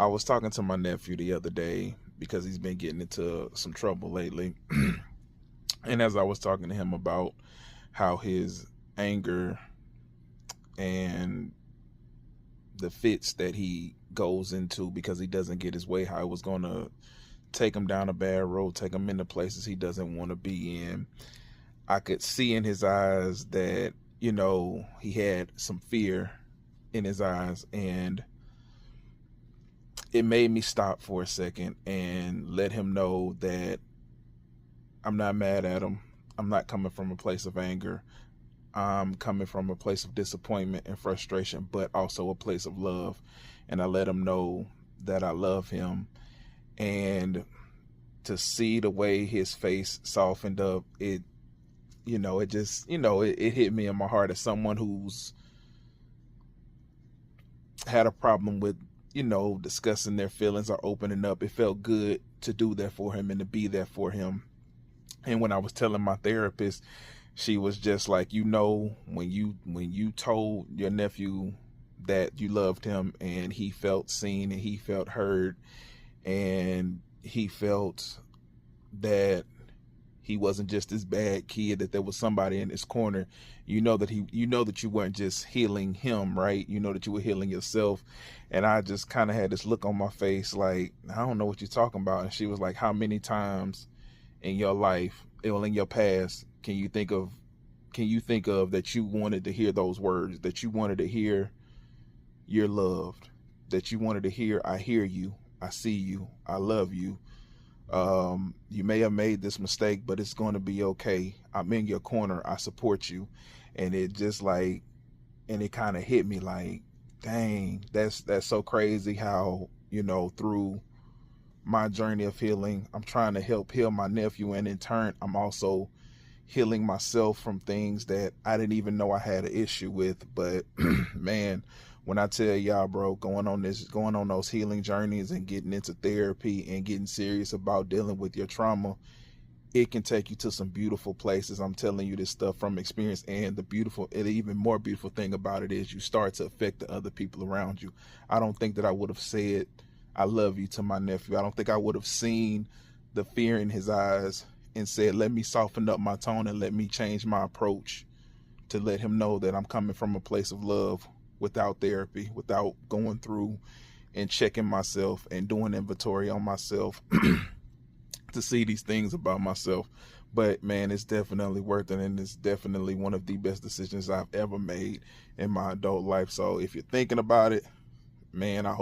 I was talking to my nephew the other day because he's been getting into some trouble lately. And as I was talking to him about how his anger and the fits that he goes into because he doesn't get his way, how it was going to take him down a bad road, take him into places he doesn't want to be in. I could see in his eyes that, he had some fear in his eyes, and it made me stop for a second and let him know that I'm not mad at him. I'm not coming from a place of anger. I'm coming from a place of disappointment and frustration, but also a place of love. And I let him know that I love him. And to see the way his face softened up, it just, it hit me in my heart as someone who's had a problem with, discussing their feelings or opening up. It felt good to do that for him and to be there for him. And when I was telling my therapist, she was just like, when you told your nephew that you loved him and he felt seen and he felt heard and he felt that he wasn't just this bad kid, that there was somebody in his corner, that you weren't just healing him, right? You know that you were healing yourself. And I just kind of had this look on my face like, I don't know what you're talking about. And she was like, how many times in your life, or in your past, can you think of that you wanted to hear those words, that you wanted to hear you're loved, that you wanted to hear, I hear you, I see you, I love you. You may have made this mistake, but it's going to be okay. I'm in your corner. I support you. And it just it kind of hit me like, dang, that's so crazy how, through my journey of healing, I'm trying to help heal my nephew. And in turn, I'm also healing myself from things that I didn't even know I had an issue with. But man, when I tell y'all, bro, going on those healing journeys and getting into therapy and getting serious about dealing with your trauma, it can take you to some beautiful places. I'm telling you this stuff from experience. And the even more beautiful thing about it is you start to affect the other people around you. I don't think that I would have said I love you to my nephew. I don't think I would have seen the fear in his eyes and said, let me soften up my tone and let me change my approach to let him know that I'm coming from a place of love, without therapy, without going through and checking myself and doing inventory on myself to see these things about myself. But man, it's definitely worth it, and it's definitely one of the best decisions I've ever made in my adult life. So if you're thinking about it, man, I hope